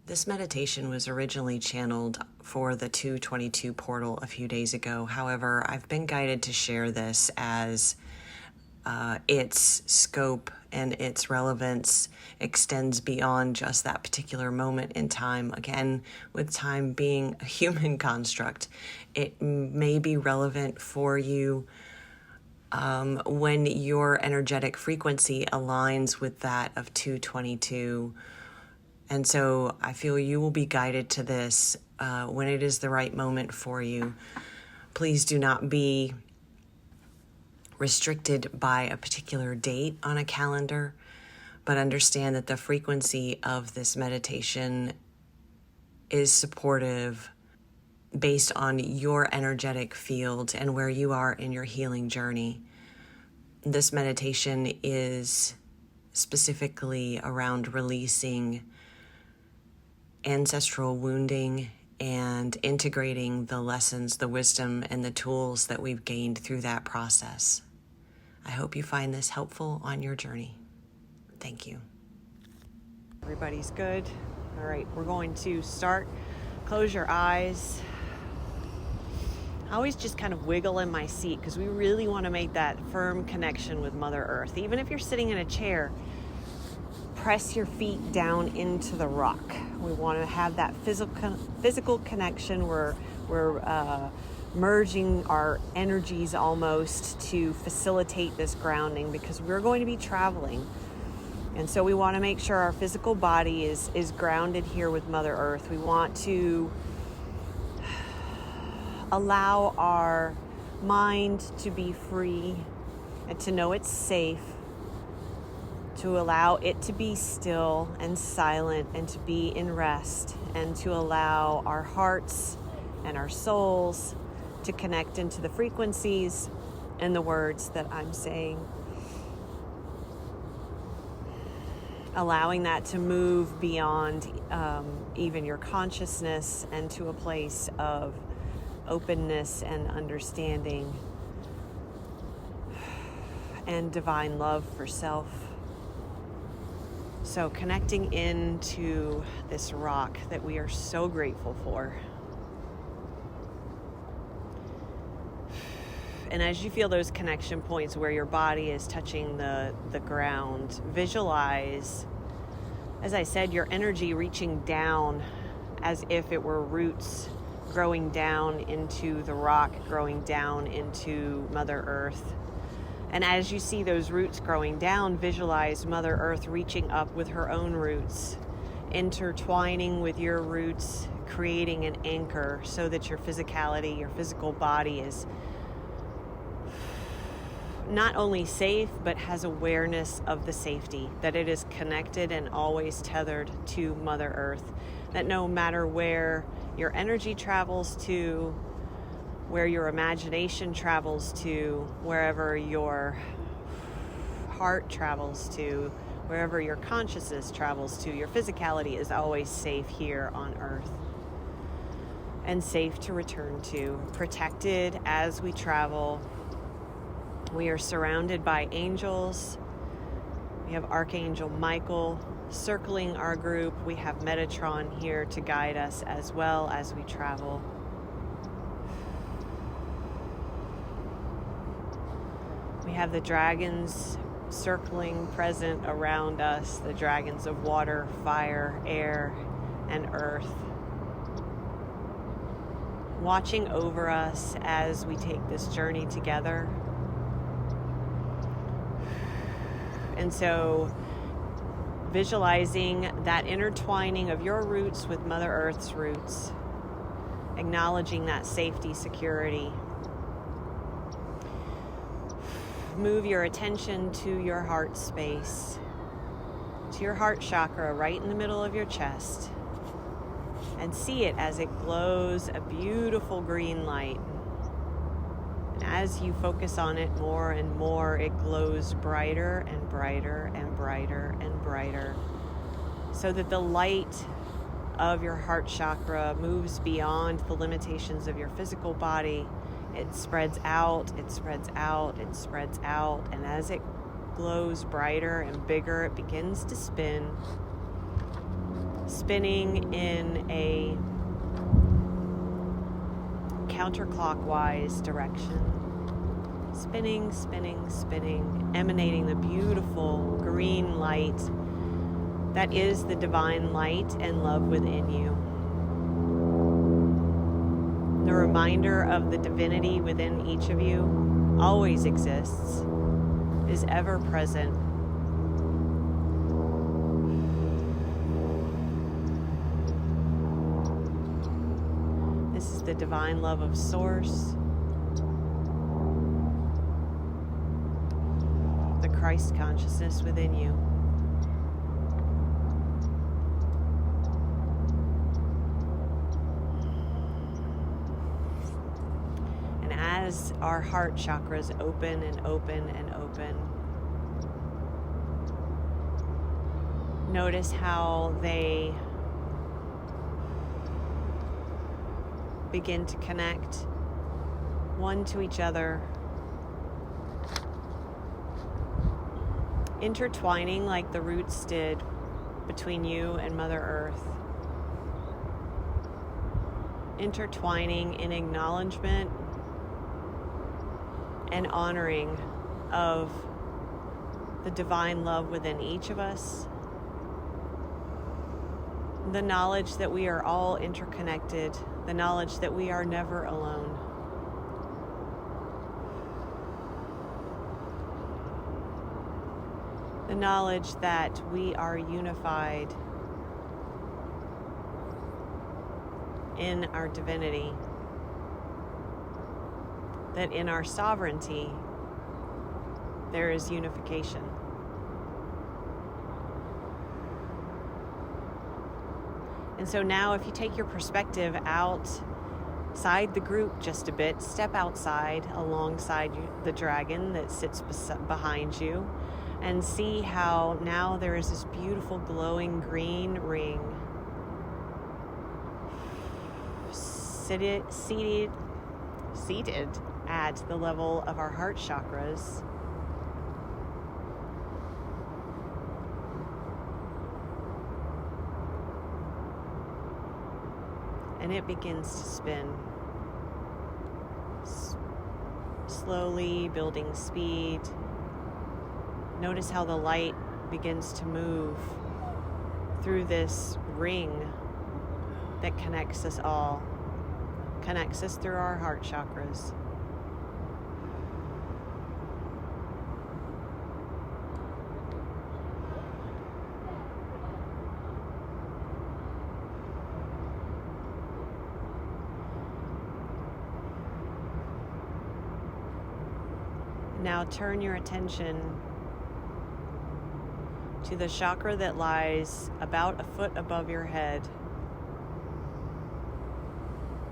This meditation was originally channeled for the 222 portal a few days ago. However, I've been guided to share this as its scope and its relevance extends beyond just that particular moment in time. Again, with time being a human construct, it may be relevant for you when your energetic frequency aligns with that of 222. And so I feel you will be guided to this when it is the right moment for you. Please do not be restricted by a particular date on a calendar, but understand that the frequency of this meditation is supportive based on your energetic field and where you are in your healing journey. This meditation is specifically around releasing ancestral wounding and integrating the lessons, the wisdom, and the tools that we've gained through that process. I hope you find this helpful on your journey. Thank you. Everybody's good. All right, we're going to start. Close your eyes. I always just kind of wiggle in my seat because we really want to make that firm connection with Mother Earth. Even if you're sitting in a chair, press your feet down into the rock. We want to have that physical connection. We're merging our energies almost to facilitate this grounding because we're going to be traveling. And so we want to make sure our physical body is grounded here with Mother Earth. We want to allow our mind to be free and to know it's safe, to allow it to be still and silent and to be in rest, and to allow our hearts and our souls to connect into the frequencies and the words that I'm saying. Allowing that to move beyond even your consciousness and to a place of openness and understanding and divine love for self. So connecting into this rock that we are so grateful for. And as you feel those connection points where your body is touching the ground, visualize, as I said, your energy reaching down as if it were roots growing down into the rock, growing down into Mother Earth. And as you see those roots growing down, visualize Mother Earth reaching up with her own roots, intertwining with your roots, creating an anchor so that your physicality, your physical body is not only safe, but has awareness of the safety, that it is connected and always tethered to Mother Earth, that no matter where your energy travels to, where your imagination travels to, wherever your heart travels to, wherever your consciousness travels to, your physicality is always safe here on Earth and safe to return to, protected as we travel. We are surrounded by angels. We have Archangel Michael circling our group. We have Metatron here to guide us as well as we travel. We have the dragons circling, present around us, the dragons of water, fire, air, and earth, watching over us as we take this journey together. And so visualizing that intertwining of your roots with Mother Earth's roots, acknowledging that safety, security. Move your attention to your heart space, to your heart chakra right in the middle of your chest, and see it as it glows a beautiful green light. And as you focus on it more and more, it glows brighter and brighter and brighter and brighter, so that the light of your heart chakra moves beyond the limitations of your physical body. It spreads out, it spreads out, it spreads out, and as it glows brighter and bigger, it begins to spin spinning in a counterclockwise direction. Spinning, spinning, spinning, emanating the beautiful green light that is the divine light and love within you. The reminder of the divinity within each of you always exists, is ever present. This is the divine love of Source, the Christ consciousness within you. And as our heart chakras open and open and open, notice how they begin to connect one to each other, intertwining like the roots did between you and Mother Earth, intertwining in acknowledgement and honoring of the divine love within each of us, the knowledge that we are all interconnected, the knowledge that we are never alone. The knowledge that we are unified in our divinity, that in our sovereignty there is unification. And so now if you take your perspective outside the group just a bit, step outside alongside the dragon that sits behind you, and see how now there is this beautiful glowing green ring seated at the level of our heart chakras. And it begins to spin, slowly building speed. Notice how the light begins to move through this ring that connects us all, connects us through our heart chakras. Now turn your attention to the chakra that lies about a foot above your head.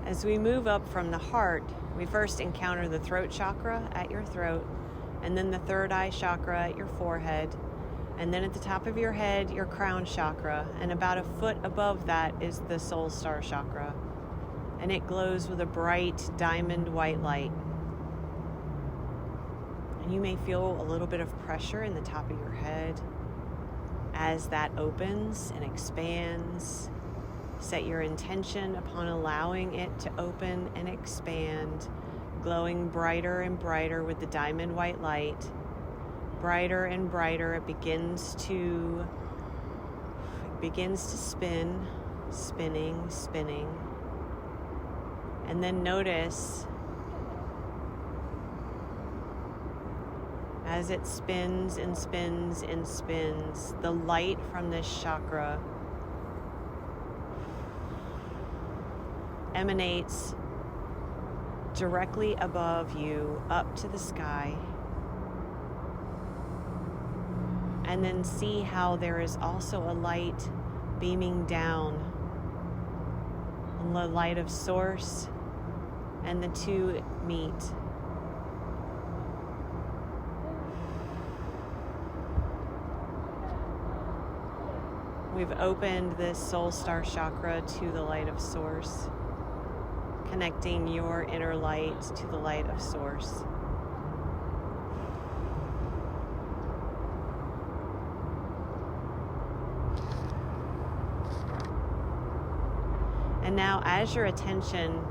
As we move up from the heart, we first encounter the throat chakra at your throat, and then the third eye chakra at your forehead, and then at the top of your head, your crown chakra, and about a foot above that is the soul star chakra, and it glows with a bright diamond white light. And you may feel a little bit of pressure in the top of your head. As that opens and expands, set your intention upon allowing it to open and expand, glowing brighter and brighter with the diamond white light. Brighter and brighter, it begins to spin, spinning. And then notice as it spins and spins and spins, the light from this chakra emanates directly above you up to the sky. And then see how there is also a light beaming down, the light of Source, and the two meet. We've opened this soul star chakra to the light of Source, connecting your inner light to the light of Source. And now as your attention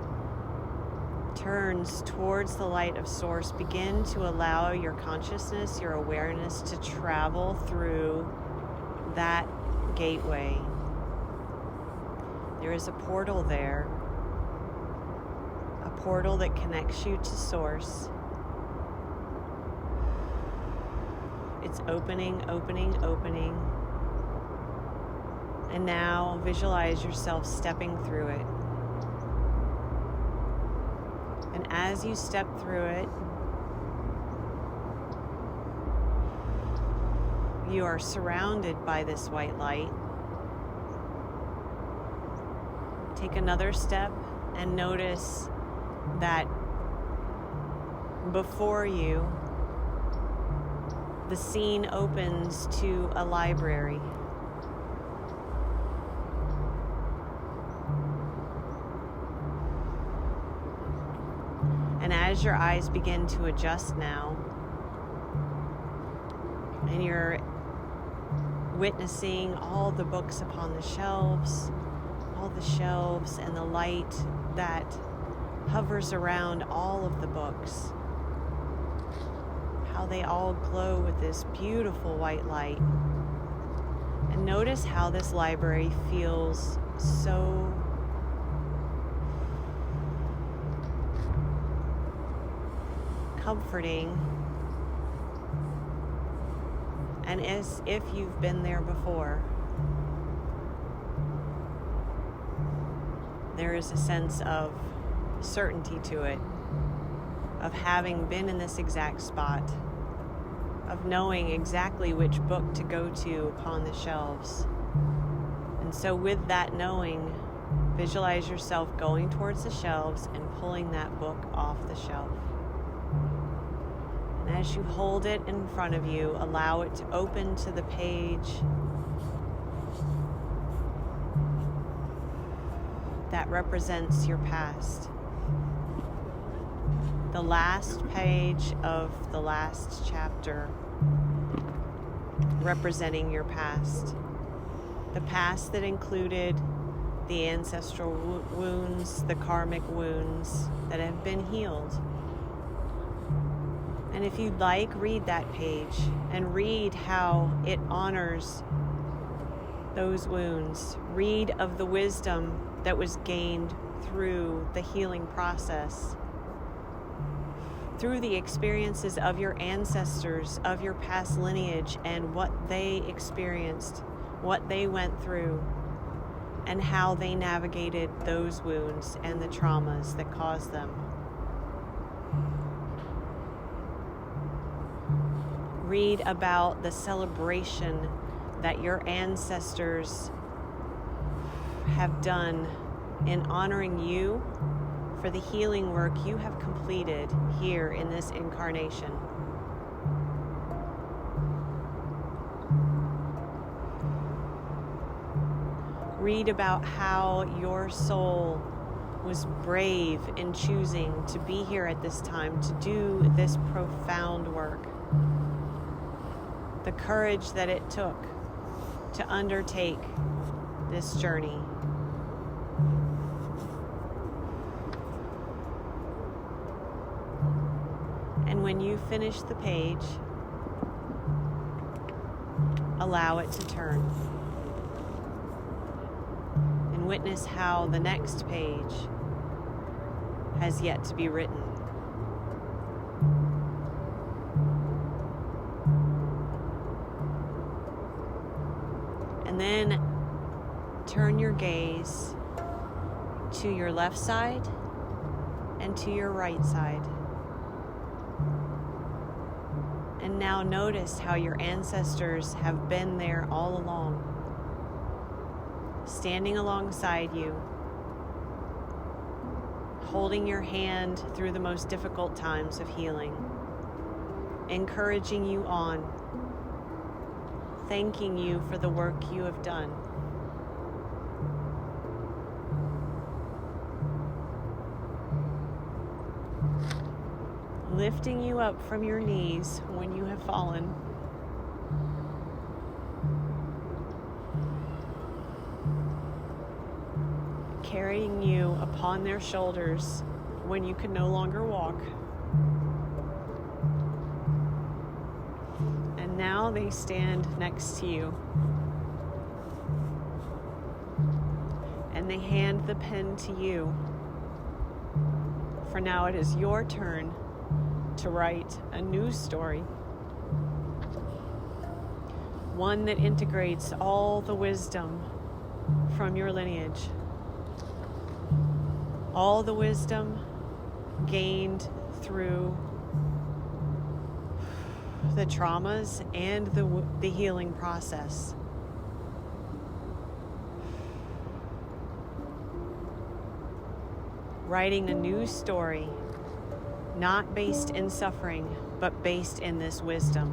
turns towards the light of Source, begin to allow your consciousness, your awareness to travel through that gateway. There is a portal there, a portal that connects you to Source. It's opening, opening, opening. And now visualize yourself stepping through it. And as you step through it, you are surrounded by this white light. Take another step and notice that before you, the scene opens to a library. And as your eyes begin to adjust now, and you're witnessing all the books upon the shelves, all the shelves and the light that hovers around all of the books, how they all glow with this beautiful white light. And notice how this library feels so comforting, and as if you've been there before. There is a sense of certainty to it, of having been in this exact spot, of knowing exactly which book to go to upon the shelves. And so with that knowing, visualize yourself going towards the shelves and pulling that book off the shelf. And as you hold it in front of you, allow it to open to the page that represents your past. The last page of the last chapter representing your past. The past that included the ancestral wounds, the karmic wounds that have been healed. And if you'd like, read that page and read how it honors those wounds. Read of the wisdom that was gained through the healing process, through the experiences of your ancestors, of your past lineage, and what they experienced, what they went through, and how they navigated those wounds and the traumas that caused them. Read about the celebration that your ancestors have done in honoring you for the healing work you have completed here in this incarnation. Read about how your soul was brave in choosing to be here at this time to do this profound work. The courage that it took to undertake this journey. And when you finish the page, allow it to turn. And witness how the next page has yet to be written. And then turn your gaze to your left side and to your right side. And now notice how your ancestors have been there all along, standing alongside you, holding your hand through the most difficult times of healing, encouraging you on, thanking you for the work you have done. Lifting you up from your knees when you have fallen. carrying you upon their shoulders when you can no longer walk. And now they stand next to you. And they hand the pen to you. For now it is your turn to write a new story. One that integrates all the wisdom from your lineage. All the wisdom gained through the traumas and the healing process. Writing a new story, not based in suffering, but based in this wisdom,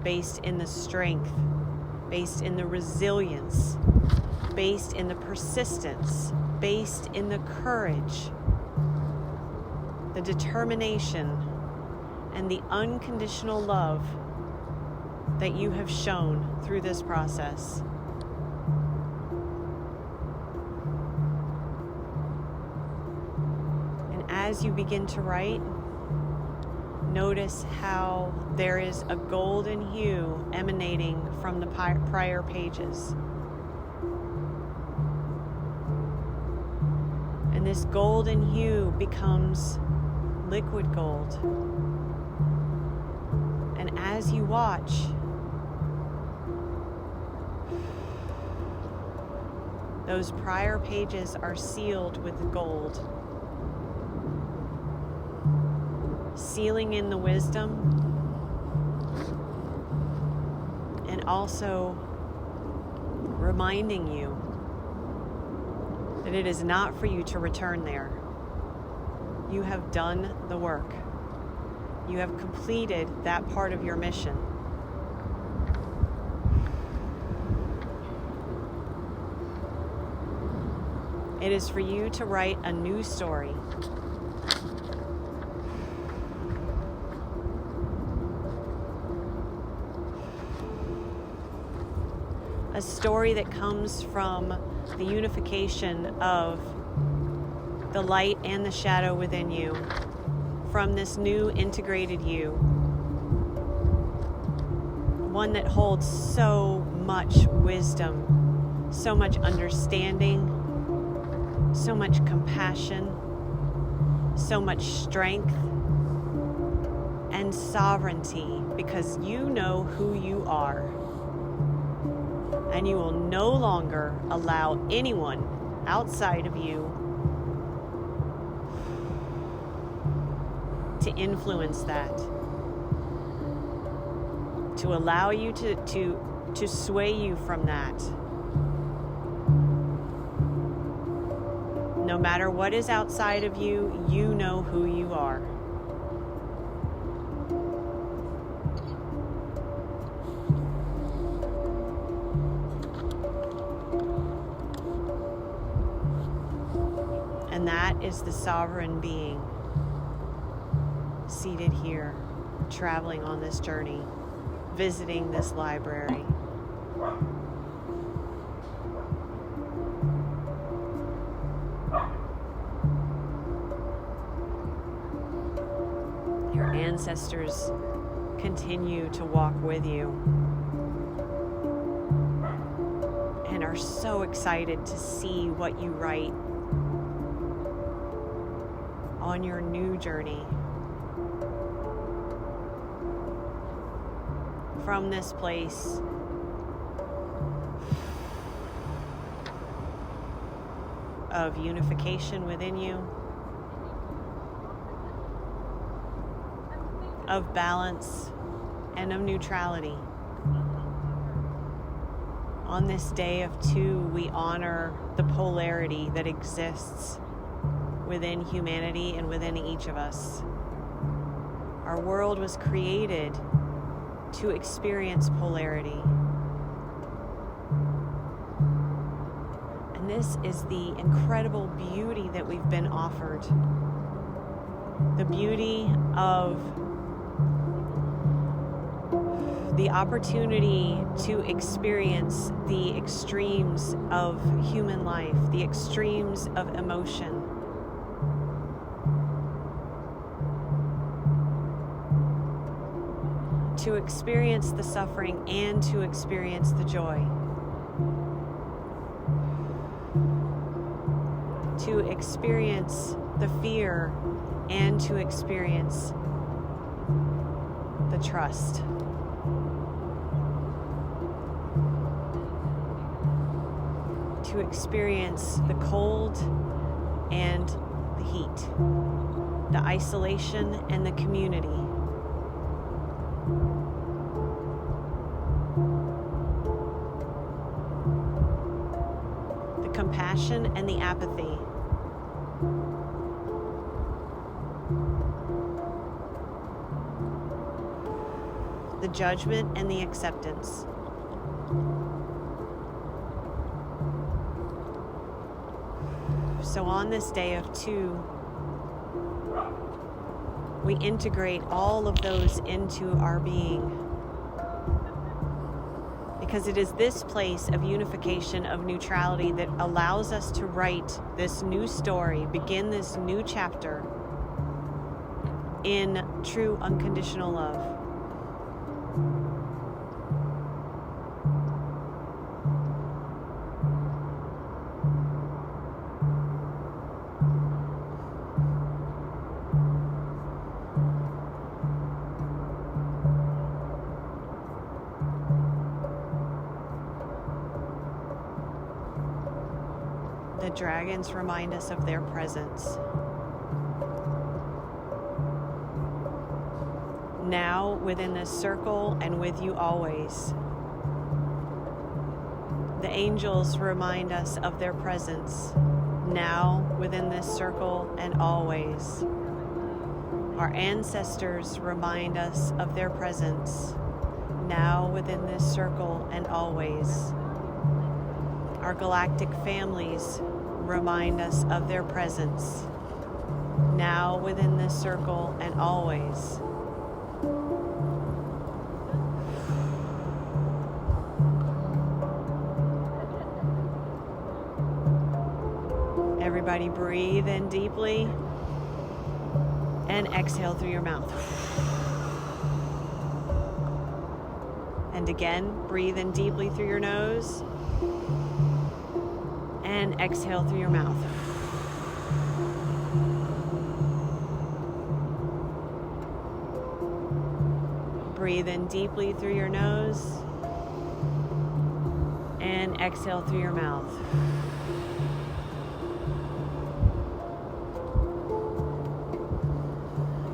based in the strength, based in the resilience, based in the persistence, based in the courage, the determination, and the unconditional love that you have shown through this process. And as you begin to write, notice how there is a golden hue emanating from the prior pages. And this golden hue becomes liquid gold. And as you watch, those prior pages are sealed with gold, sealing in the wisdom and also reminding you that it is not for you to return there. You have done the work. You have completed that part of your mission. It is for you to write a new story. A story that comes from the unification of the light and the shadow within you, from this new integrated you. One that holds so much wisdom, so much understanding, so much compassion, so much strength, and sovereignty, because you know who you are. And you will no longer allow anyone outside of you to influence that, to allow you to sway you from that. No matter what is outside of you, you know who you are. And that is the sovereign being seated here, traveling on this journey, visiting this library. Your ancestors continue to walk with you and are so excited to see what you write on your new journey. From this place of unification within you, of balance, and of neutrality. On this day of 2, we honor the polarity that exists within humanity and within each of us. Our world was created to experience polarity. And this is the incredible beauty that we've been offered. The beauty of the opportunity to experience the extremes of human life, the extremes of emotion. To experience the suffering and to experience the joy. To experience the fear and to experience the trust. To experience the cold and the heat, the isolation and the community. The compassion and the apathy. The judgment and the acceptance. So on this day of 2, we integrate all of those into our being. Because it is this place of unification, of neutrality, that allows us to write this new story, begin this new chapter in true unconditional love. The dragons remind us of their presence. Now within this circle and with you always. The angels remind us of their presence. Now within this circle and always. Our ancestors remind us of their presence. Now within this circle and always. Our galactic families remind us of their presence, now within this circle and always. Everybody breathe in deeply and exhale through your mouth. And again, breathe in deeply through your nose. And exhale through your mouth. Breathe in deeply through your nose and exhale through your mouth.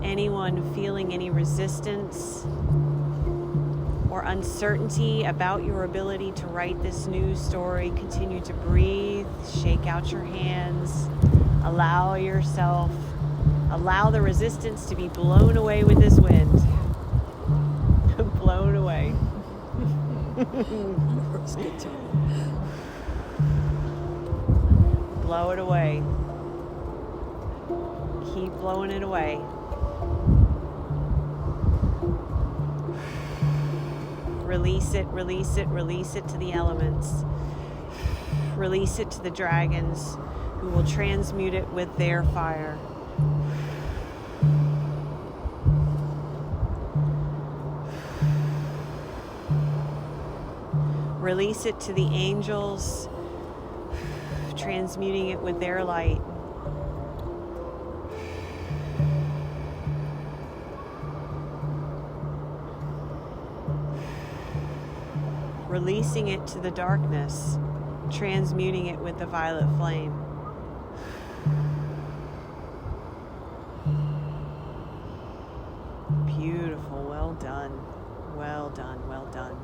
Anyone feeling any resistance or uncertainty about your ability to write this new story, continue to breathe, shake out your hands, allow the resistance to be blown away with this wind. Blown away. Blow it away. Keep blowing it away. Release it, release it, release it to the elements. Release it to the dragons who will transmute it with their fire. Release it to the angels, transmuting it with their light. Releasing it to the darkness, transmuting it with the violet flame. Beautiful, well done, well done, well done.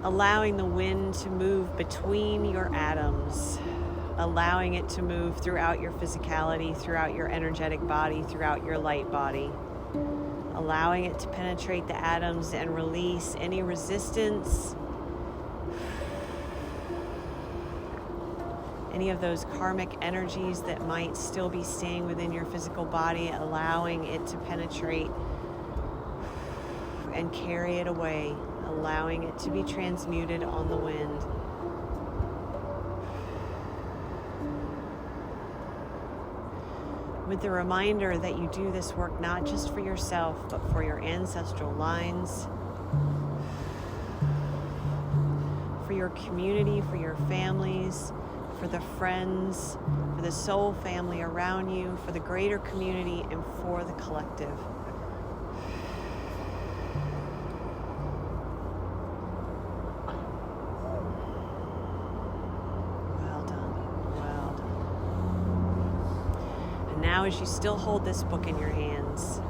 Allowing the wind to move between your atoms. Allowing it to move throughout your physicality, throughout your energetic body, throughout your light body. Allowing it to penetrate the atoms and release any resistance, any of those karmic energies that might still be staying within your physical body, allowing it to penetrate and carry it away, allowing it to be transmuted on the wind. With the reminder that you do this work not just for yourself, but for your ancestral lines, for your community, for your families, for the friends, for the soul family around you, for the greater community, and for the collective. Well done, well done. And now, as you still hold this book in your hands,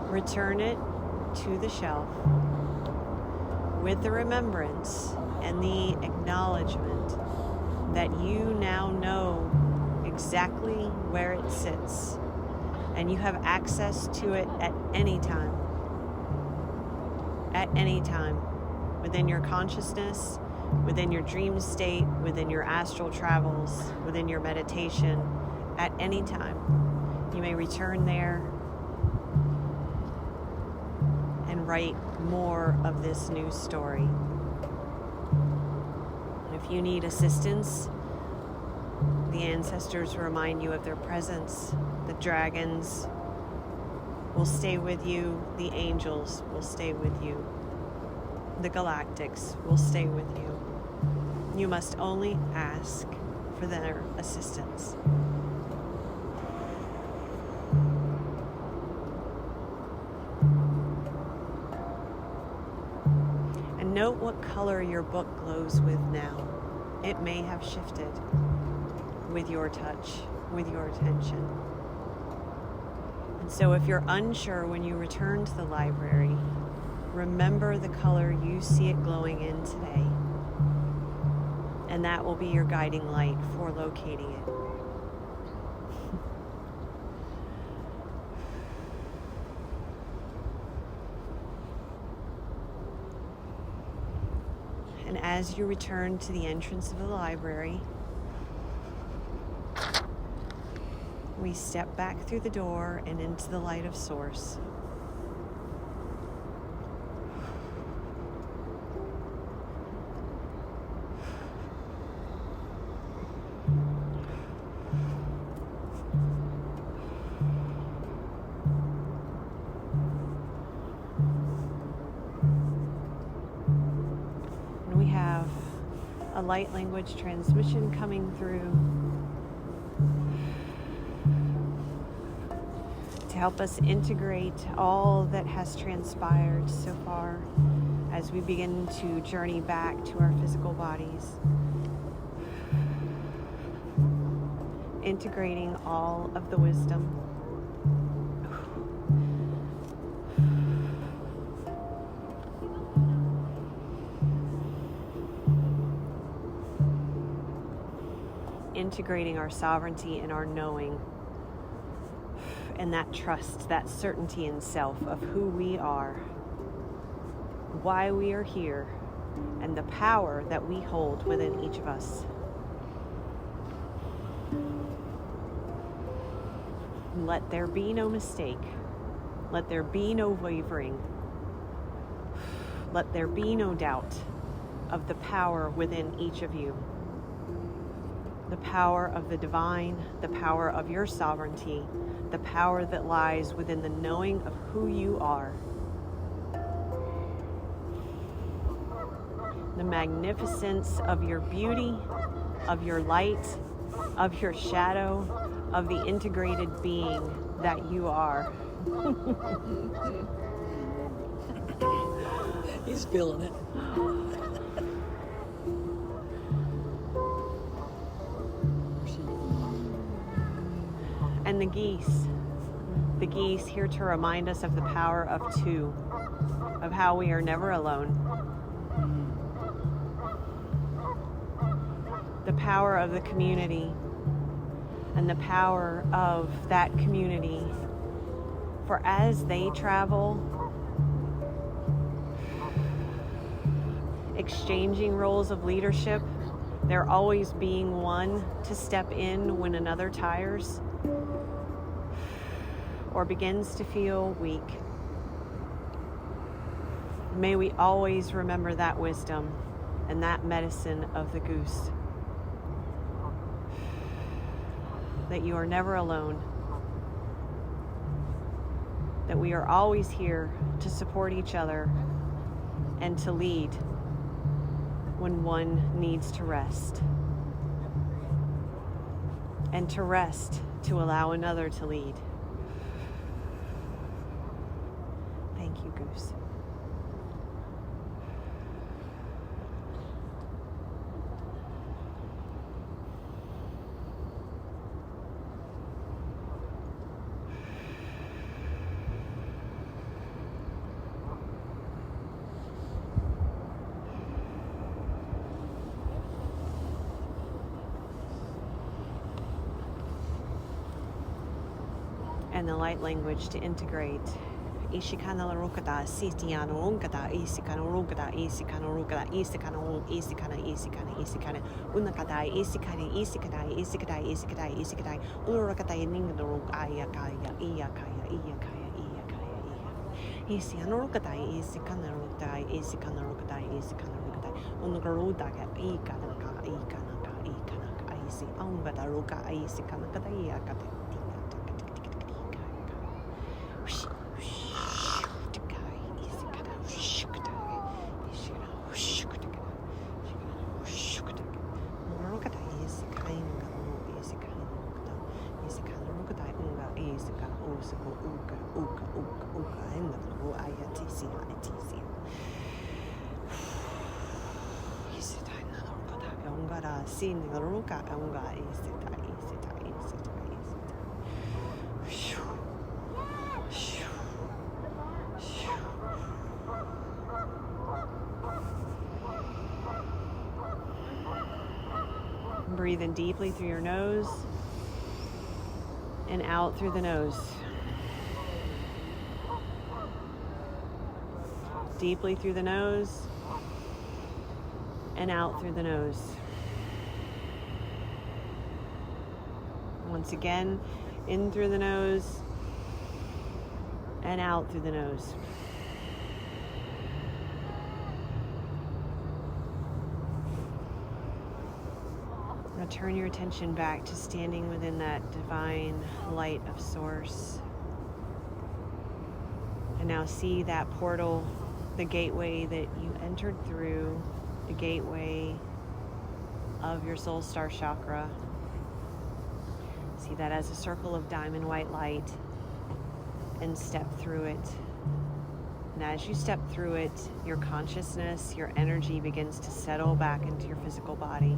return it to the shelf with the remembrance and the acknowledgement that you now know exactly where it sits and you have access to it at any time. At any time, within your consciousness, within your dream state, within your astral travels, within your meditation, at any time. You may return there and write more of this new story. And if you need assistance, the ancestors remind you of their presence. The dragons will stay with you. The angels will stay with you. The Galactics will stay with you. You must only ask for their assistance. Note what color your book glows with now. It may have shifted with your touch, with your attention. And so if you're unsure when you return to the library, remember the color you see it glowing in today. And that will be your guiding light for locating it. And as you return to the entrance of the library, we step back through the door and into the light of Source. A light language transmission coming through to help us integrate all that has transpired so far as we begin to journey back to our physical bodies. Integrating all of the wisdom. Integrating our sovereignty and our knowing and that trust, that certainty in self of who we are, why we are here, and the power that we hold within each of us. Let there be no mistake. Let there be no wavering. Let there be no doubt of the power within each of you. The power of the divine, the power of your sovereignty, the power that lies within the knowing of who you are. The magnificence of your beauty, of your light, of your shadow, of the integrated being that you are. He's feeling it. And the geese here to remind us of the power of two, of how we are never alone. The power of the community and the power of that community. For as they travel, exchanging roles of leadership. There always being one to step in when another tires or begins to feel weak. May we always remember that wisdom and that medicine of the goose. That you are never alone. That we are always here to support each other and to lead when one needs to rest. And to rest to allow another to lead. Thank you, Goose. And the light language to integrate. Ishikana rokata, sitiano ronkata, isikana rokata, isikana rokata, isikana isikana, unakata, isikana, urakata, ningadorok, ayakaya, iyakaya. Isiano rokata, isikana rokata, unagarudaga, ikanaka, isi, ongata roka, isikana kata, iyakata. Breathe in deeply through your nose and out through the nose. Deeply through the nose and out through the nose. Once again, in through the nose and out through the nose. Now turn your attention back to standing within that divine light of Source. And now see that portal, the gateway that you entered through, the gateway of your soul star chakra. See that as a circle of diamond white light and step through it. And as you step through it, your consciousness, your energy begins to settle back into your physical body.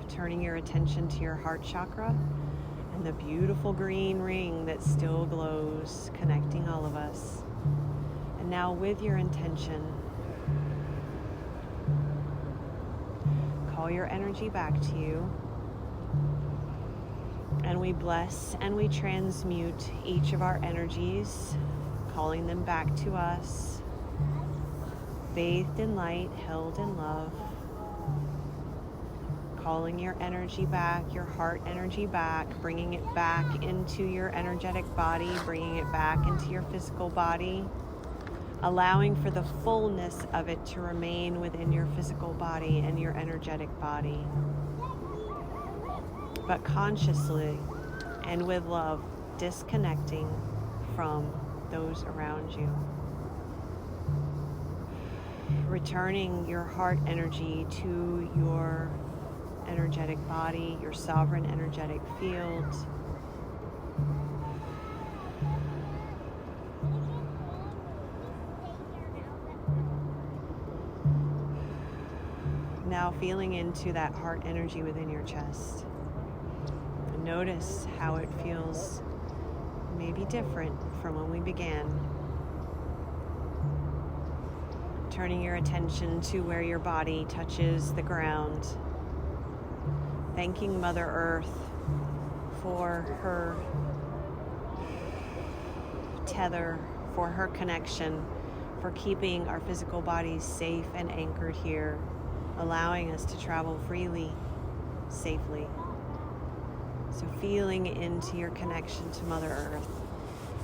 Turning your attention to your heart chakra and the beautiful green ring that still glows, connecting all of us. And now with your intention, call your energy back to you. And we bless and we transmute each of our energies, calling them back to us, bathed in light, held in love. Calling your energy back, your heart energy back, bringing it back into your energetic body, bringing it back into your physical body, allowing for the fullness of it to remain within your physical body and your energetic body. But consciously and with love, disconnecting from those around you. Returning your heart energy to your energetic body, your sovereign energetic field. Now feeling into that heart energy within your chest. And notice how it feels maybe different from when we began. Turning your attention to where your body touches the ground. Thanking Mother Earth for her tether, for her connection, for keeping our physical bodies safe and anchored here, allowing us to travel freely, safely. So feeling into your connection to Mother Earth.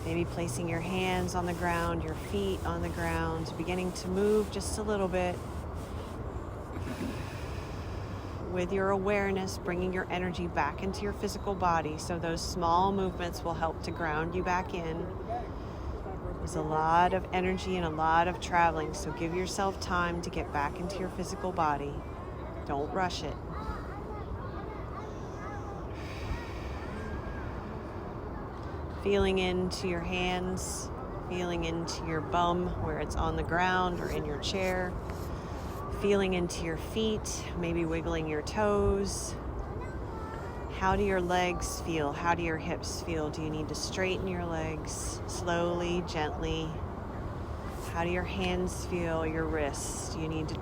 Maybe placing your hands on the ground, your feet on the ground, beginning to move just a little bit. With your awareness, bringing your energy back into your physical body. So those small movements will help to ground you back in. There's a lot of energy and a lot of traveling, so give yourself time to get back into your physical body. Don't rush it. Feeling into your hands, feeling into your bum where it's on the ground or in your chair. Feeling into your feet, maybe wiggling your toes. How do your legs feel? How do your hips feel? Do you need to straighten your legs slowly, gently? How do your hands feel? Your wrists? Do you need to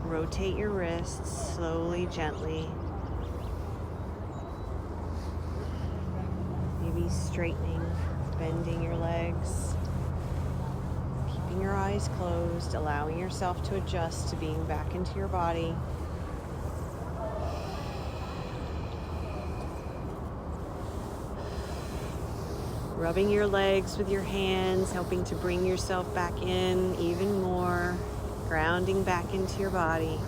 rotate your wrists slowly, gently? Maybe straightening, bending your legs. Keeping your eyes closed, allowing yourself to adjust to being back into your body. Rubbing your legs with your hands, helping to bring yourself back in even more, grounding back into your body.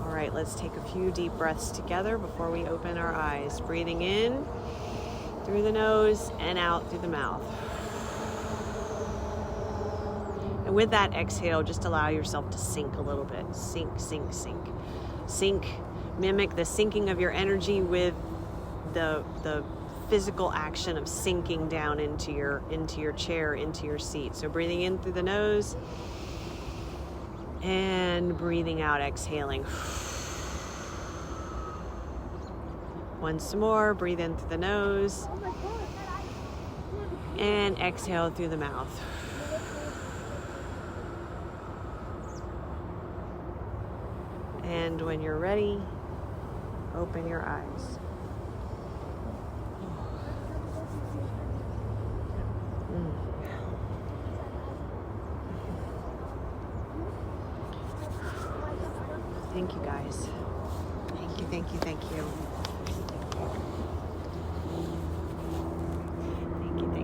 All right, let's take a few deep breaths together before we open our eyes. Breathing in through the nose and out through the mouth. And with that exhale, just allow yourself to sink a little bit. Sink, sink, sink. Sink, mimic the sinking of your energy with the physical action of sinking down into your chair, into your seat. So breathing in through the nose and breathing out, exhaling. Once more, breathe in through the nose and exhale through the mouth. And when you're ready, open your eyes. Thank you, guys. Thank you, thank you, thank you.